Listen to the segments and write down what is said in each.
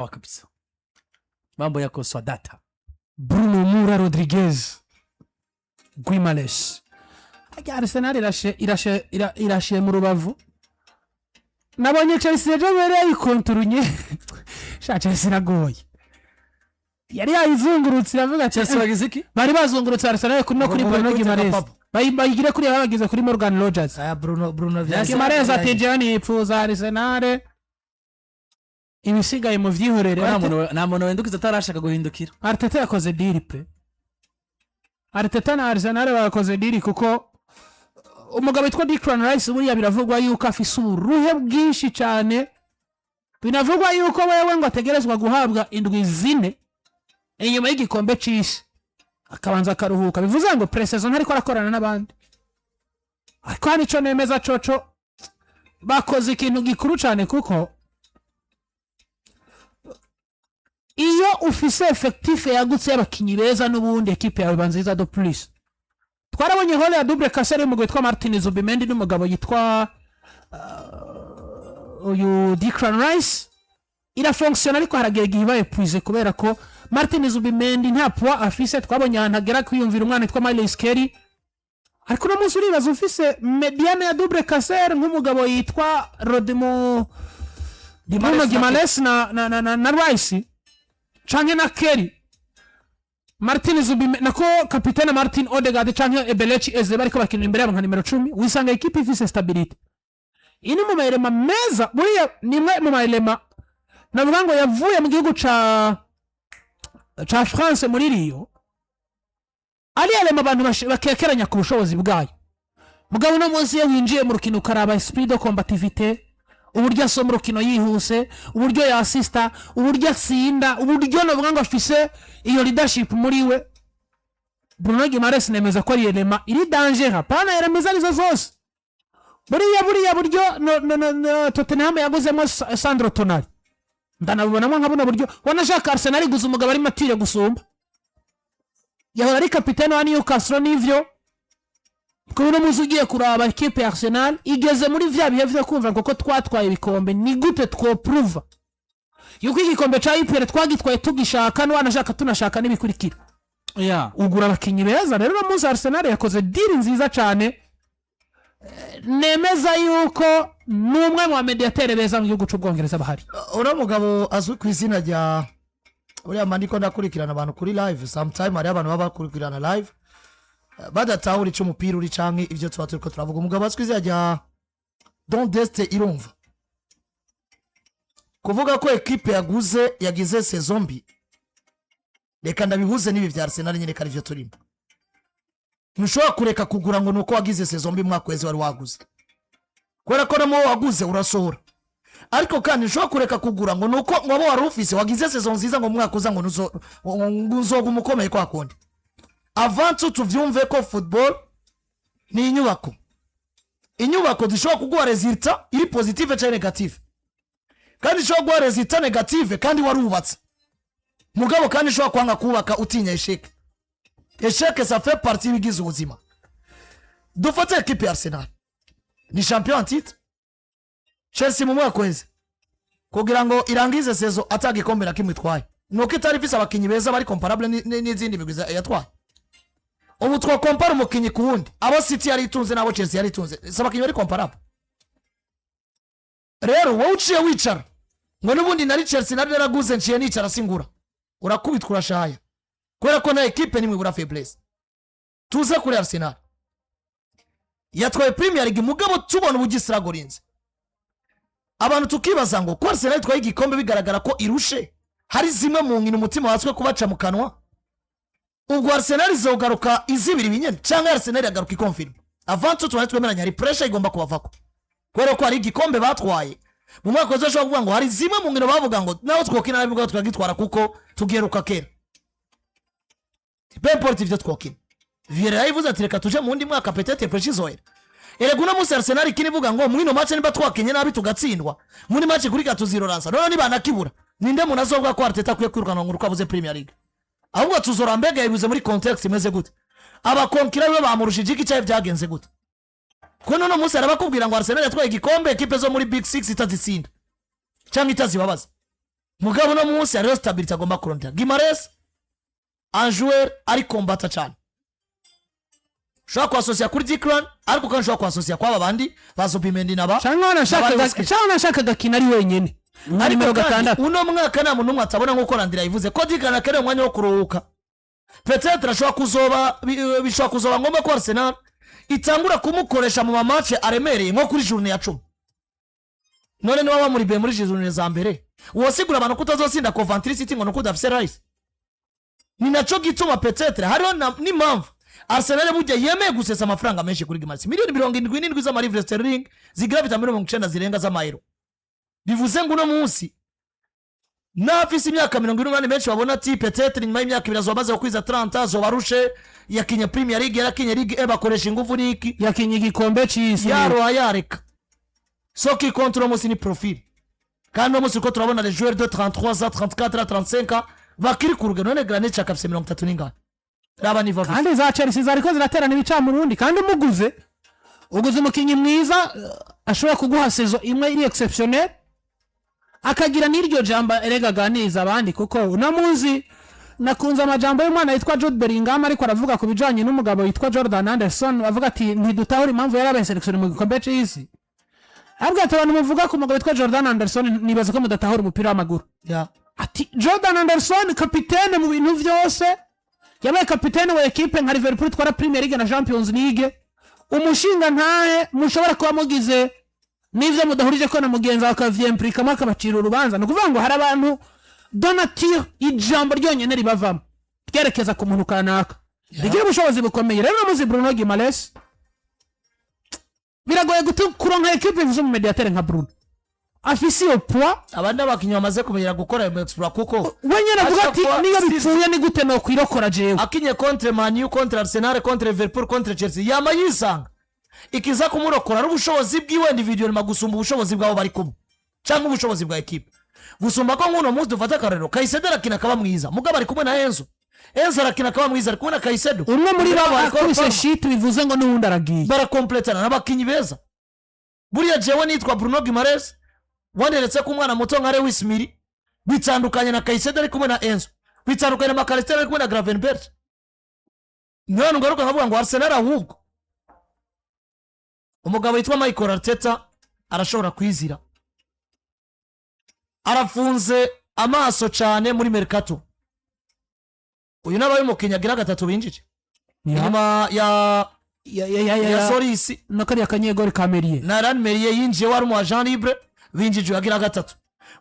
kabisa. Mambo yako sawa data. Bruno Moura Rodriguez Guimales Arsenal irashe mu Rubavu. Nabonye Chelsea ejo bere ikonturunye sha Chelsea nagoye yari yayizungurutse iravuga Chelsea bagize iki bari bazungurutse Arsenal kuri no kuri Bruno Guimales bayigire kuri abagize kuri Morgan Rogers. Bruno Guimales atejani ipfuza Arsenal ibisigaye mu vyihorere. nta muntu wendukiza atarashaka guhindukira. Arteta yakoze deal pe. Arteta na Arsenal bakoze deal kuko umugabo witwa Declan Rice buriya biravugwa yuko afise uruhe bwinshi cyane. Binavugwa yuko wewe ngo ategerezwa guhabwa indwi zine inyuma y'igikombe c'isi akabanza akaruhuka. Bivuze ngo pre-season ariko arakorana n'abandi. Ariko nico nemeza coco bakoze ikintu gikuru cyane kuko iyo ufise effectif yagutse y'abakinyi beza n'ubundi equipe yawe banziza do plus. Twarabonye hole ya double cassere mu gwitwa Martin Zubimendi n'umugabo yitwa uyu Declan Rice ira fonctionne ariko haragera gihibaye puize kubera ko Martin Zubimendi nta poids afise. Twabonye antagera kwiyumvira umwana yitwa Miles Kelly ariko no munsi uribaza ufise mediane ya double cassere nk'umugabo yitwa Rodimo Bruno Guimales na Rice canke na Kelly. Martin Zubimendi nako kapitene Martin Odegaard canke Ebelechi Eze bariko bakinira imbere y'abantu nimero 10 wisanga equipe ifise stability. Ini mu maelema meza buriya nimwe mu maelema navuga ngo yavuye mu gihugu ca France muri Rio ali elema abantu bakekeranya ku bushobozi bwayo. Mugabo no munsi ye winjiye mu rukino karaba esprit de combativité, uburyo asoma urukino yihuse, uburyo ya assista, uburyo atsinda, uburyo navuga ngo afise iyo leadership muri we. Bruno Guimales nemeza ko ari elema iri danger hapana yeremeza nizo zose. Buriya buryo Tottenham yaguzemo Sandro Tonali ndanabonamo nkabona buryo wanashaka Arsenal guza umugabo ari matire gusumba yahora ari kapitene wa Newcastle n'ivyo kuno muzugiye kuraba equipe ya Arsenal igeze muri vya bihe vyo kumva ngo ko twatwaye ibikombe ni gute twoprova yuko igikombe ca IPR twagitwaye tugishaka no wanashaka tunashaka nibikurikira. Ugura abakinyi beza rero no munsi Arsenal yakoze deal nziza cyane. Nemeza yuko numwe mu mediatere beza mu gihugu c'Ubwongereza bahari. Ura mugabo azwi ku izina rya uriya mandiko ndakurikirana abantu kuri live sometime ari abantu baba kurikirana live badatahura ico umupira uri canke ivyo tuba turiko turavuga. Umugabo azwi izina rya Don Deste Irumva kuvuga ko equipe yagize saison mbi reka ndabihuze n'ibi vya Arsenal nyene kari vyo turimo. Ntushobora kureka kugura ngo nuko wagize saison mbi mwaka weze wari waguze kubera ko namo waguze urasohora. Ariko kandi ntushobora kureka kugura ngo nuko waba wari ufise wagize saison nziza ngo mwaka uza ngo uzoga umukomeye kwa kundi. Avant tuvyumve ko football ni inyubako zishobora kuguha resultat iri positive cyangwa negative, kandi ishobora kuguha resultat negative kandi warubatse mugabo, kandi ishobora kwanga kubaka utinya esheke. Esheke ça fait partie bigize ubuzima. Dufate equipe ya Arsenal ni champion en titre. Chelsea mu mwaka weze kugira ngo irangize saison atagikombe na kimwe twaye nuko itari visa abakinyi beza bari comparable n'izindi migwiza yatwaye. Ubu twa compare umukinyi ku wundi abo City yari itunze nabo Chelsea yari itunze sabakinyi bari comparable. Rero wowe uciye wicara ngo nubundi nari Chelsea nari naraguze nciye nicara singura urakubitwa urashaya kubera ko na equipe nimwe bura faiblesse. Tuze kuri Arsenal yatwaye Premier League mugabo tubona ubugisira gorinze abantu tukibaza ngo ko Arsenal twaye igikombe bigaragara ko irushe hari zimwe mu nkino umutima watswe kubaca mu kanwa. Ubwo Arsenal izogaruka izibiri binyene cyangwa Arsenal yagaruka ikonfirm avant tout twemeranya ari pressure igomba kubavako kubera ko ari igikombe batwaye mu mwaka wose. Ashobora kuvuga ngo hari zimwe mu nkino bavuga ngo naho twokina nabwo twagitwara kuko tugeruka kera peu importe ivyo twokina. Vieira yivuze ati reka tuje mu ndi mwaka peut-être precision ereguna musi Arsenal ikinivuga ngo mwino match niba twakenye nabi tugatsindwa muri match kuri katuziroransa none niba nakibura ninde munazobwa ko Arteta kwiye kwirukana ngo rukabuze Premier League ahubwo tuzora mbega yibuze muri context imeze gute abakonkira we bamurushije iki cyaye byagenze gute ko none musi arabakubwira ngo Arsenal yatwaye igikombe equipe zo muri Big 6 itazitsinda cyangwa itazibabaza. mugabo no munsi hariho stability agomba kurondera. Gimares un joueur ari kombata cyane, ushobora kuasosiya kuri Declan ariko kandi ushobora kuasosiya kw'aba bandi bazobimendi naba cyangwa nashakaga kina ari wenyene nka nimero 6. Uno mwaka nta muntu umwe atabona nk'uko Landira yivuze ko Declan akeneye umwanya wo kuruhuka. Peut-être ashobora kuzoba ngomba ko Arsenal itangura kumukoresha mu match aremereye nko kuri journée ya 10. None niba bamuribe muri journée za mbere wosigura abantu kutazosinda Coventry City ngo nuko dafise Rice. Ni naco gituma peut-être hariho n'impamvu Arsenal bujya yemeye gusesa amafaranga menshi kuri Gimares, miliyoni 77 z'amarivre sterling zigira vitamini 90 zirenga z'amayero. Bivuze ngo no munsi nafise imyaka 28 menshi babona ati peut-être nyuma y'imyaka 2 azobaze kwiza 30 azobarushe yakinye Premier League yarakinye Ligue bakoresha ingufu niki yakinye igikombe cy'isi yaro ayareka. So qui contre munsi ni profil kandi no munsi ko turabona les joueurs de 33 ans 34 ans 35 ans bakiri ku rugendo none Granit Xhaka afise 30 n'ingana raba nivo kandi za Chelsea zariko ziraterana ibica mu Burundi kandi uguze umukinyi mwiza ashobora kuguha saison imwe iri exceptionnel akagira n'iryo jamba eregaganiza abandi kuko unamuzi nakunze amajambo y'umwana yitwa Jude Bellingham ariko aravuga ku bijanye n'umugabo yitwa Jordan Anderson avuga ati ntidutahura impamvu yarabaye selection mu gikombe cy'isi. Abwo abantu muvuga ku mugabo yitwa Jordan Anderson nibaza ko mudatahura umupira w'amaguru. Ati Jordan Anderson kapitene mu bintu vyose yabaye kapitene wa equipe nka Liverpool twara Premier League na Champions League. Umushinga ntahe mushobora kuba mugize nivyo mudahurije ko na mugenza akavyemplika maka bacira urubanza no kuvuga ngo hari abantu donature ijambo ryonyene ribavamo ryerekeza ku muntu kanaka rigira ubushobozi bukomeye. Rero muzi Bruno Gimares biragoye kuronka equipe ivuze mu mediateur nka Bruno afisi yo poids abandi abakinyi bamaze kumenyera gukora explore kuko wenyene avuga ati niyo bipfuye ni gute no kwirokora jewe akinye contre Man U contre Arsenal contre Liverpool contre Chelsea yama yisanga ikiza kumurokora ari ubushobozi bwiwe individual magusumba ubushobozi bwabo bari kumwe cyangwa ubushobozi bwa equipe gusumba ko nguno muzi dufata karero Caicedo arakina kaba mwiza mugabo ari kumwe na Enzo arakina kaba mwiza ari kumwe na Caicedo umwe muri babo akubise shit bivuze ngo n'uwundi aragiye barakompletana n'abakinyi beza. Buriya jewe nitwa Bruno Gimares waneretse ko umwana muto nka Lewis Miri bitandukanye na Caicedo ari kumwe na Enzo bitandukanye na McAllister ari kumwe na Gravenberch. None ngaruka nkavuga ngo Arsenal ahubwo umugabo yitwa Michael Arteta arashobora kwizira arafunze amaso cyane muri uyu nabaye umukinya agira 3 binjije nyuma ya Solis no kari akanyegori kameriye na Ranmeriye yinjiye wari mu agent libre binjije agira 3.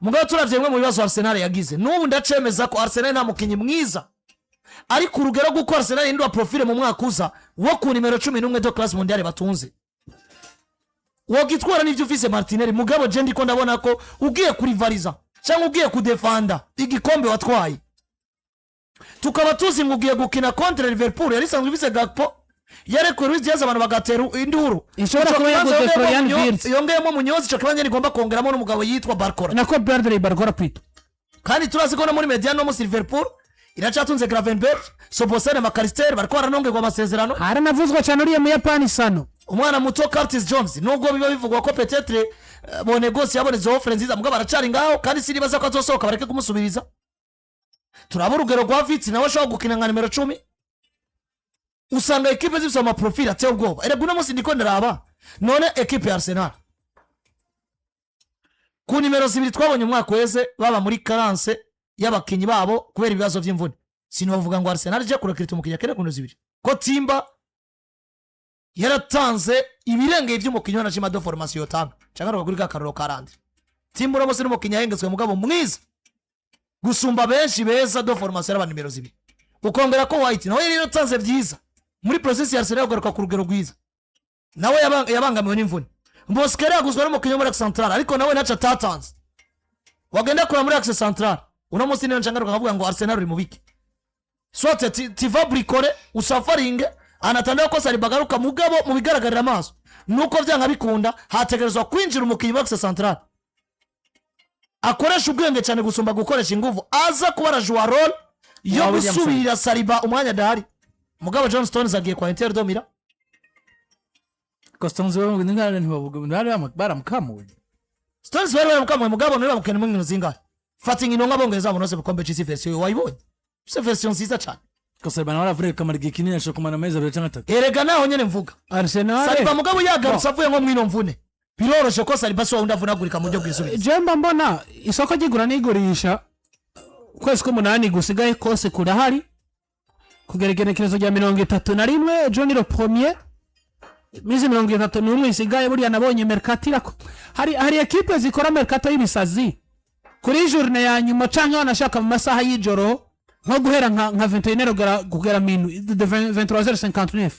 Mugabo turavyemwe mu bibazo Arsenal yagize n'ubu ndacemeza ko Arsenal nta mukinyi mwiza ariko urugero guko Arsenal indwa profile mu mwaka uza wo ku nimero 11 do class mondiale batunze wogitwara n'ivyo ufise Martinelli. Mugabo je ndiko ndabona ko ugiye kurivariza cyangwa ugiye kudefanda igikombe watwaye tukaba tuzi ngugiye gukina contre Liverpool yari sanzwe ufise Gakpo yareko Luis Diaz abantu bagatera induru ishobora kuba yaguze Florian Wirtz yongeyemo Munyozi cyo kibanye rigomba kongeramo n'umugabo yitwa Barcola nako Bradley Barcola pito kandi turazi ko no muri Mediano mu Liverpool iracatunze Gravenberch Sobosene McAllister bariko baranongerwa amasezerano haranavuzwa cyane uriye mu Yapani sano umwana muto Curtis Jones nubwo biba bivugwa ko peut-être bo negoce yaboneze offre nziza mugabo baracari ngaho kandi siribaza ko azosohoka bareke kumusubiriza. Turaba urugero rwa Wirtz nawe ashobora gukina nka nimero 10 usanga equipe zifite ama profile ateye ubwoba. Erega uno munsi ndiko ndaraba none equipe ya Arsenal ku nimero 2 twabonye umwaka weze baba muri carence y'abakinyi babo kubera ibibazo by'imvune sinovuga ngo Arsenal je kurekirita umukinya kene ku 2 ko Timba yaratanze ibirenge by'umukinya na chima de formation yotanga cyangwa kuri Karolo Karandi. Timba urabose n'umukinya yengezwe mugabo mwiza gusumba benshi beza do formation y'aba nimero 2 ukongera ko White nawe yari yatanze byiza muri process ya Arsenal ugaruka ku rugero rwiza nawe yabangamiwe n'imvune. Mboskere yaguzwe n'umukinya muri Central ariko nawe naca tatanze wagenda kura muri Axe Central uno munsi niyo ncangaruka kavuga ngo Arsenal uri mubiki sote tiva bricole usafaringe anatandao ko Saliba garuka mugabo mu bigaragarira amaso nuko vyanga bikunda hategerezwa kwinjira umukinnyi wa Axe Central akoresha ubwenge cyane gusumba gukoresha inguvu aza kubara joueur role yo gusubirira Saliba umwanya dahari mugabo John Stones agiye kwa Inter de Milan Stones wewe ngingana ntibavuga baramukamuye Stones baramukamuye mugabo niba mukene mu nkino zingahe fata inkino nk'abongereza babonose bukombe c'isi version wayibonye c'est version nziza cyane gusa bana baravure kamara igihe kinini ashobora kumara amezi 2 cyangwa 3 erega naho nyene mvuga Arsenal Saliba mugabo yagarutse avuye nko mwino mvune biroroshe ko Saliba so undavunagurika mu buryo bw'isubizo Jemba mbona isoko ryigura n'igurisha kwezi k'umunani gusigaye kose kurahari kugera igenekerezo rya 31 John le premier mizi 31 isigaye buriya nabonye mercato irako hari equipe zikora mercato y'ibisazi kuri journée ya nyuma canke wanashaka mu masaha y'ijoro nko guhera nka 21 kugera minu 23h59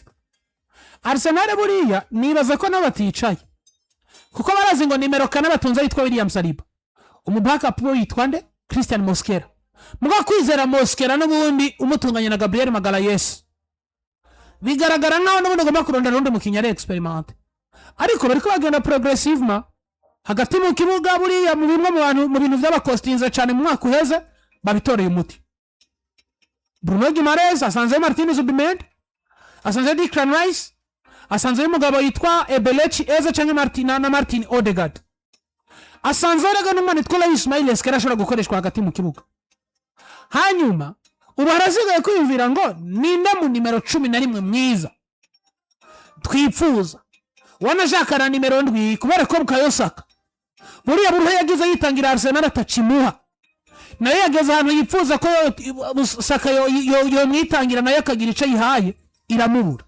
Arsenal buriya nibaza ko nabaticaye kuko barazi ngo nimero 4 batunze yitwa William Saliba umubaka pro yitwa nde Christian Mosquera muga kwizera Mosquera n'ubundi umutunganye na Gabriel Magalhaes bigaragara naho n'ubundi ngomba kurondera rundi mu kinyare experiment ariko bariko bagenda progressivement hagati mu kibuga buriya mu bimwe mu bantu mu bintu by'abakostinze cyane mu mwaka uheze babitoreye umuti Bruno Guimaraes asanze Martinez Zubimendi asanze Declan Rice asanze umugabo yitwa Ebelechi Eze cyangwa Martina na Martin Odegaard asanze rega n'umwana yitwa Ismail Eskera ashobora gukoreshwa hagati mu kibuga hanyuma ubu harasigaye kwiyumvira ngo ninde mu nimero 11 mwiza twipfuza wanashaka na nimero 7 kubera ko Bukayo Saka buriya buruhe yagize yitangira Arsenal atacimuha nayo yageze ahantu yipfuza ko Saka yo mwitangira nayo akagira ico yihaye iramubura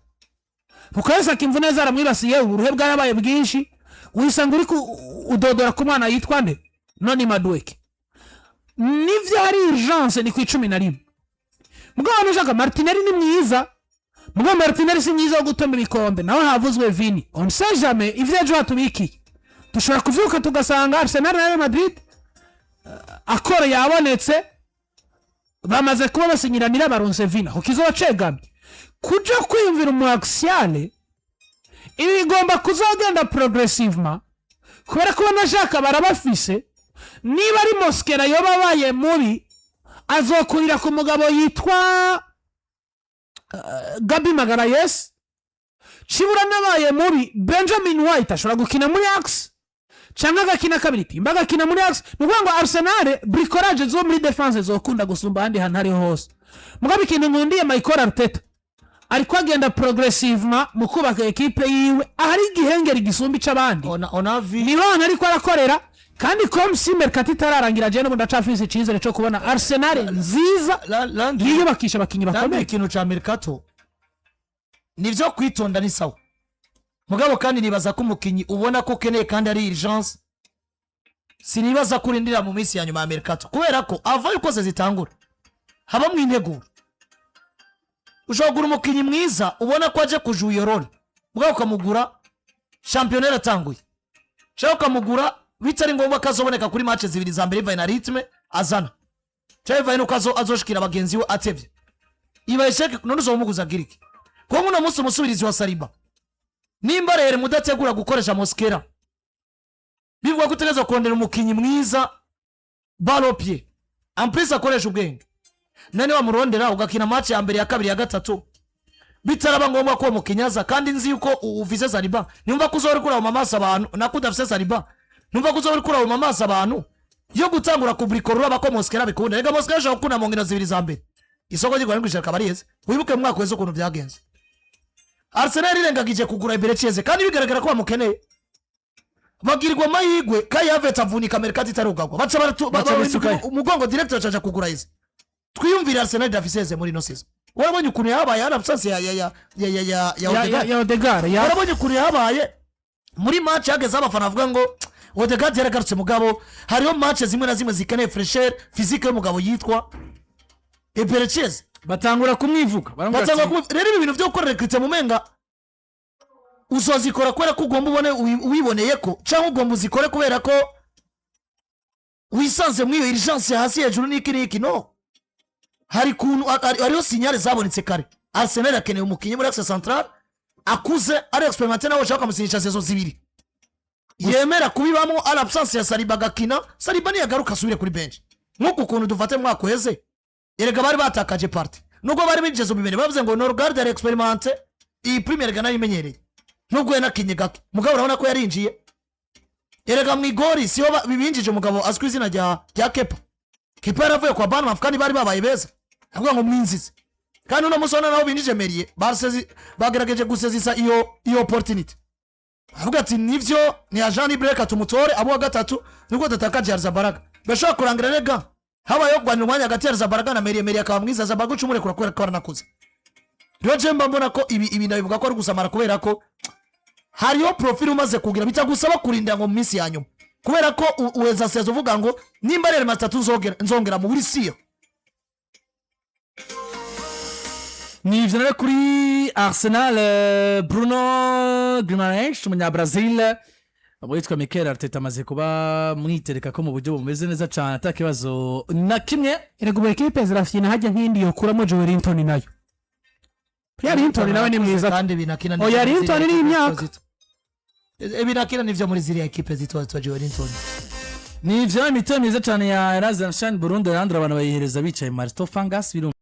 Bukayo Saka imvune zaramwibasiye uburuhe bwarabaye bwinshi wisanga uri udodora ku mwana yitwa nde Noni Madueke nivyo hari urgence ni ku 11 mugabo nujaka Martinelli ni mwiza mugabo Martinelli si mwiza wo gutomba ibikombe naho havuzwe Vini on sait jamais ivyo ejo hatubiki dushobora kuvyuka tugasanga Arsenal na Real Madrid akora yabonetse bamaze kuba basinyiranira baronse Vini aho kizobacegamye kuja kwiyumvira umu axiale ibi bigomba kuzogenda progressivement kubera ko nashaka barabafise niba ari Mosquera yoba baye muri azokurira ku mugabo yitwa Gabi Magalhaes Chibura nabaye muri Benjamin White ashobora gukina muri Axe cyangwa gakina kabiri timba gakina muri Axe nuko ngo Arsenal bricolage zo muri defense zokunda gusumba handi hanari hose mugabe ikintu nkundiye Michael Arteta ariko agenda progressivement mu kubaka equipe yiwe ahari igihengeri gisumba icabandi niho ariko arakorera kandi comme si mercato itararangira je no ndacafise icizere cyo kubona Arsenal nziza yiyubakisha bakinyi bakomeye ikintu ca mercato nivyo kwitonda ni sawa mugabo kandi nibaza ko umukinyi ubona ko keneye kandi ari urgence sinibaza kurindira mu minsi ya nyuma ya mercato kubera ko ava yuko zitangura haba mu integuro ushobora umukinyi mwiza ubona ko aje kujuya iyo role mugabo ukamugura championnat atanguye cyangwa ukamugura bitari ngombwa kazoboneka kuri match zibiri za mbere na ritme azana cyangwa nuko azoshikira abagenzi we atevye ibayesheke none uzomuguza giriki ko muno munsi umusubirizi wa Saliba nimba rero mudategura gukoresha Mosquera bivugwa gutegeza kondera umukinyi mwiza balopie ampesa akoresha ubwenge nane wamurondera ugakina match ya mbere ya kabiri ya gatatu bitaraba ngombwa ko mukinyaza kandi nzi yuko uvise Saliba nimba kuzori kura mu mamasa abantu nakudafise Saliba numva kuzori kura mu mamasa abantu yo gutangura kubrikorura bako Mosquera bikunda rega Mosquera je ukuna mu ngino zibiri za mbere isoko gikora ngishaka kabarize wibuke mwaka wezo kuntu byagenze Arsenal irengagije kugura Ebelechi kandi bigaragara ko bamukeneye bagirwa mayigwe kai Havertz avunika mercato itarugagwa baca umugongo director acaja kugura izi twiyumvira Arsenal dafiseze muri no season warabonye ukuntu yabaye ara absence ya Odegaard warabonye ukuntu yabaye muri match yageze abafana avuga ngo Odegaard yaragarutse mugabo hariho match zimwe na zimwe zikeneye fresher physique y'umugabo yitwa Ebelechi batangura kumwivuga rero ibi bintu byo gukorera krite mu menga uzozikora kwera ko ugomba ubone ubiboneye ko cyangwa ugomba uzikore kubera ko wisanze muri iyo urgence hasi hejuru n'iki no hari kuntu ariyo signale zabonetse kare Arsenal akeneye umukinyi muri axe central akuze ari experimenté nawe ushaka kumusinyisha sezo zibiri yemera kubibamo ari absence ya Saliba gakina Saliba ni yagaruka asubire kuri bench nkuko kuntu dufate mwako heze erega bari batakaje party nuko bari bigezo bibere bavuze ngo Norgard ari experimenté iyi premier gana yimenyereye nubwo yanakinye gake mugabo urabona ko yarinjiye erega mwigori siyo bibinjije umugabo azwi izina rya Kepa kipa yaravuye kwa Bournemouth kandi bari babaye beza avuga ngo mwinzize kandi uno musona naho binije Merier bagerageje gusezisa iyo opportunity avuga ati nivyo ni Jean Break tumutore abo gatatu niko tatakaje Arzabaraga bashaka kurangira rega habayo gwanira umwanya hagati ya Arzabaraga na Merier akaba mwiza Arzabaraga ucumure kurakora nakuze ryo jemba mbona ko ibi ndabivuga ko ari gusamara kubera ko hariyo profile umaze kugira bitagusaba kurinda ngo mu minsi ya nyuma kubera ko uweza sezo uvuga ngo nimba rero matatu nzongera mu burisiyo ni ivyo nare kuri Arsenal. Bruno Guimaraes umunya Brazil witwa Mikel Arteta amaze kuba mwitereka ko mu buryo bumeze neza cyane atakibazo na kimwe. Erego equipe zirafyina hajya nkindi yokuramo Joelinton nayo Joelinton nawe ni mwiza kandi binakina ni Joelinton ni imyaka binakina nivyo muri ziriya equipe zitwa Joelinton ni ivyo imito myiza cyane ya Razan Shan Burundi, abandi abantu bayihereza bicaye Marto Fangas